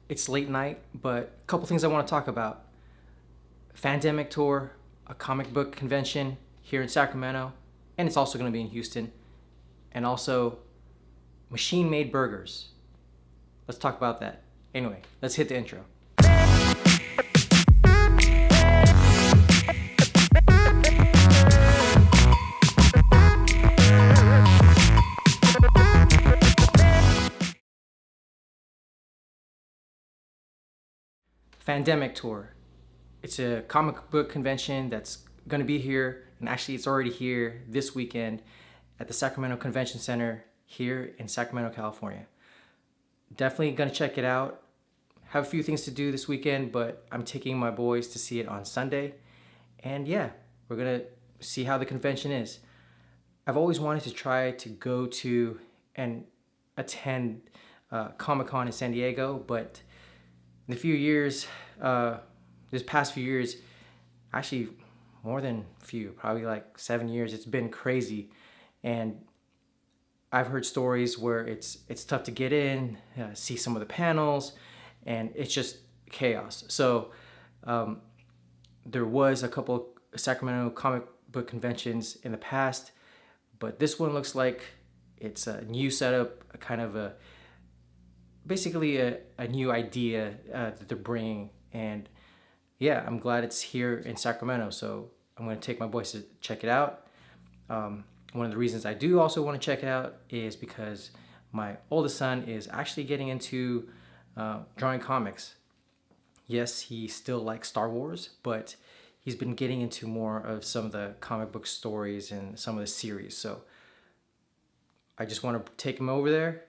It's late night, but a couple things I want to talk about. Fandemic Tour, a comic book convention here in Sacramento, and it's also going to be in Houston, and also machine made burgers. Let's talk about that. Anyway, let's hit the intro. Fandemic Tour. It's a comic book convention that's going to be here, and actually, it's already here this weekend at the Sacramento Convention Center here in Sacramento, California. Definitely going to check it out. Have a few things to do this weekend, but I'm taking my boys to see it on Sunday. And yeah, we're going to see how the convention is. I've always wanted to try to go to and attend Comic-Con in San Diego, but in the few years, this past few years, actually more than few, probably like 7 years, it's been crazy. And I've heard stories where it's tough to get in, see some of the panels, and it's just chaos. So there was a couple Sacramento comic book conventions in the past, but this one looks like it's a new setup, a kind of a basically a new idea that they're bringing. And yeah, I'm glad it's here in Sacramento, so I'm going to take my boys to check it out. One of the reasons I do also want to check it out is because my oldest son is actually getting into drawing comics. Yes, he still likes Star Wars, but he's been getting into more of some of the comic book stories and some of the series. So I just want to take him over there,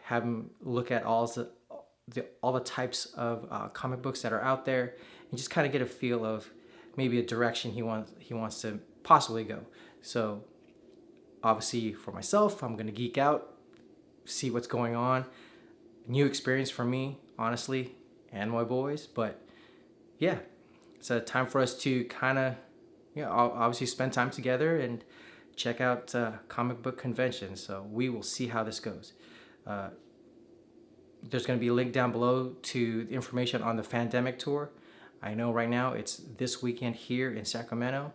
have him look at all the types of comic books that are out there, and just kind of get a feel of maybe a direction he wants to possibly go. So obviously for myself, I'm gonna geek out, see what's going on. New experience for me, honestly, and my boys. But yeah, it's a time for us to kind of, obviously spend time together and check out comic book conventions. So we will see how this goes. There's going to be a link down below to the information on the Fandemic Tour. I know right now it's this weekend here in Sacramento,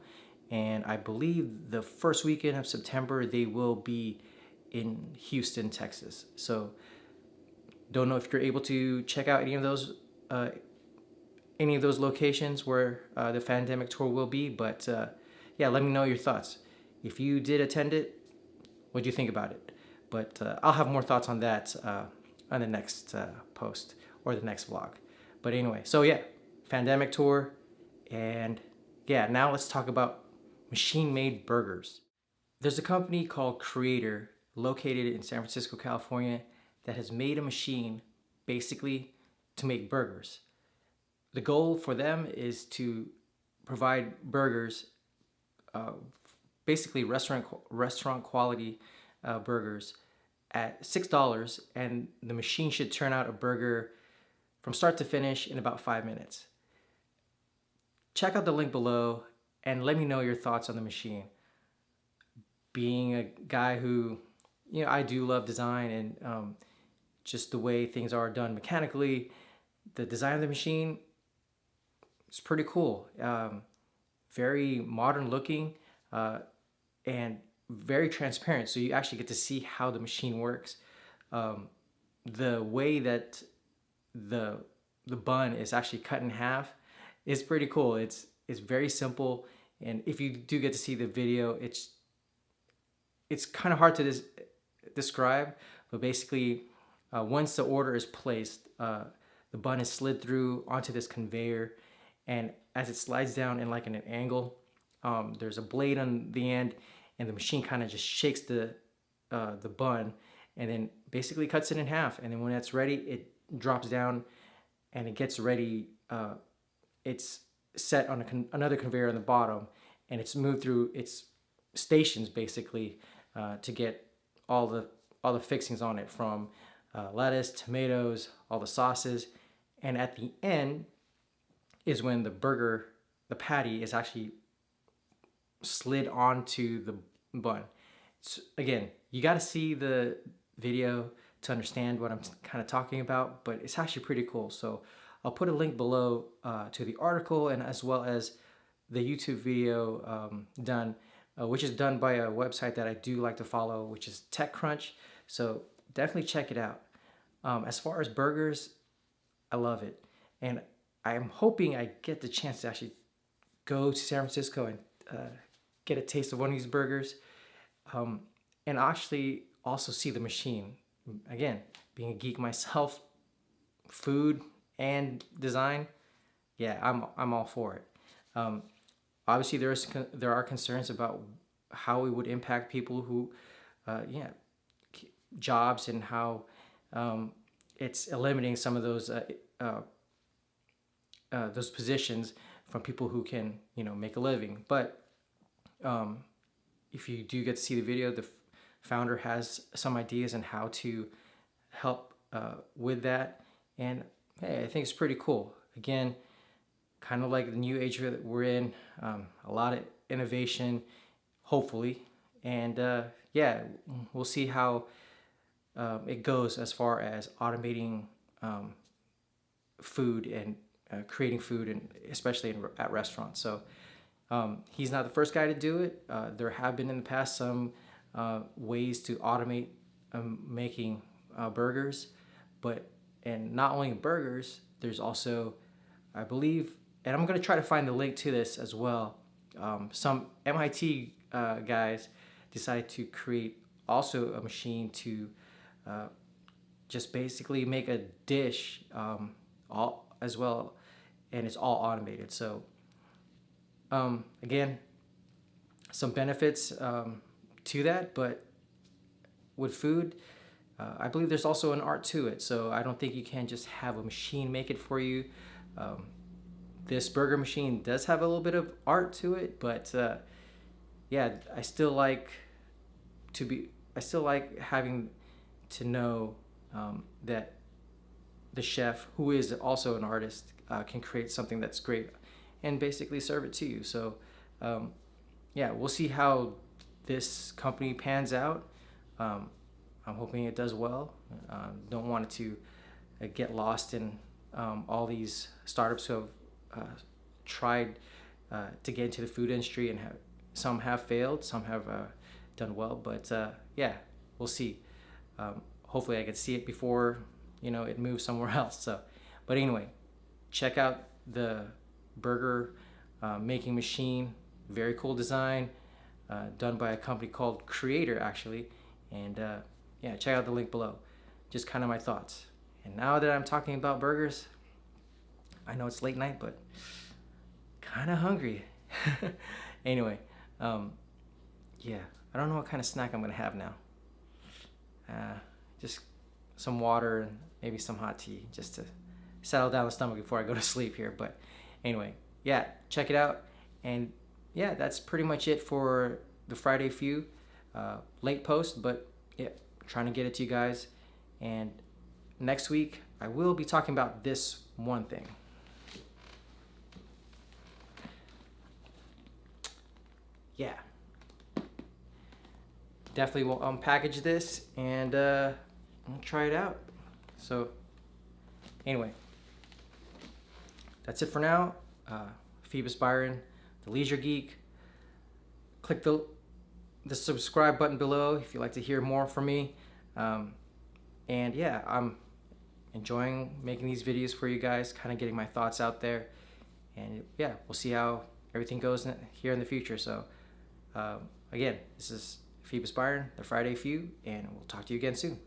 and I believe the first weekend of September they will be in Houston, Texas. So don't know if you're able to check out any of those locations where the Fandemic Tour will be, but yeah, let me know your thoughts. If you did attend it, what do you think about it? But I'll have more thoughts on that on the next post or the next vlog. But anyway, so yeah, Fandemic Tour, and yeah, now let's talk about machine-made burgers. There's a company called Creator located in San Francisco, California, that has made a machine basically to make burgers. The goal for them is to provide burgers, basically restaurant quality burgers at $6, and the machine should turn out a burger from start to finish in about 5 minutes. Check out the link below and let me know your thoughts on the machine. Being a guy who, I do love design and just the way things are done mechanically, the design of the machine is pretty cool. Very modern looking and very transparent, so you actually get to see how the machine works. The way that the bun is actually cut in half is pretty cool. It's very simple, and if you do get to see the video, it's kind of hard to describe, but basically once the order is placed, the bun is slid through onto this conveyor, and as it slides down in like an angle, there's a blade on the end, and the machine kind of just shakes the bun and then basically cuts it in half. And then when it's ready, it drops down and it gets ready. It's set on another conveyor on the bottom, and it's moved through its stations basically to get all the fixings on it, from lettuce, tomatoes, all the sauces. And at the end is when the patty is actually slid onto the bun. Again, you got to see the video to understand what I'm kind of talking about, but it's actually pretty cool. So I'll put a link below to the article, and as well as the YouTube video done, which is done by a website that I do like to follow, which is TechCrunch. So definitely check it out. As far as burgers, I love it, and I'm hoping I get the chance to actually go to San Francisco and get a taste of one of these burgers, and actually also see the machine. Again, being a geek myself, food and design, yeah, I'm all for it. Obviously, there are concerns about how it would impact people who, jobs, and how it's eliminating some of those positions from people who can make a living. But if you do get to see the video, the founder has some ideas on how to help with that, and hey, I think it's pretty cool. Again, kind of like the new age that we're in, a lot of innovation, hopefully, and yeah, we'll see how it goes as far as automating food and creating food, and especially at restaurants. So he's not the first guy to do it. There have been in the past some ways to automate making burgers, and not only burgers, there's also, I believe, and I'm going to try to find the link to this as well. Some MIT guys decided to create also a machine to just basically make a dish all as well, and it's all automated. So again, some benefits to that, but with food, I believe there's also an art to it. So I don't think you can just have a machine make it for you. This burger machine does have a little bit of art to it, but yeah, I still like having to know that the chef, who is also an artist, can create something that's great and basically serve it to you. So yeah, we'll see how this company pans out. I'm hoping it does well. Don't want it to get lost in all these startups who have tried to get into the food industry, and some have failed, some have done well, but yeah, we'll see. Hopefully I can see it before it moves somewhere else. So, but anyway, check out the burger making machine. Very cool design, done by a company called Creator, actually. And yeah, check out the link below. Just kind of my thoughts. And now that I'm talking about burgers, I know it's late night, but kind of hungry. Anyway, yeah, I don't know what kind of snack I'm gonna have now. Just some water and maybe some hot tea, just to settle down the stomach before I go to sleep here. But anyway, yeah, check it out. And yeah, that's pretty much it for the Friday Few. Late post, but yeah, trying to get it to you guys. And next week, I will be talking about this one thing. Yeah. Definitely will unpackage this and I'll try it out. So anyway, that's it for now. Phoebus Byron, the Leisure Geek. Click the subscribe button below if you'd like to hear more from me. And yeah, I'm enjoying making these videos for you guys, kind of getting my thoughts out there. And yeah, we'll see how everything goes here in the future. So again, this is Phoebus Byron, the Friday Few, and we'll talk to you again soon.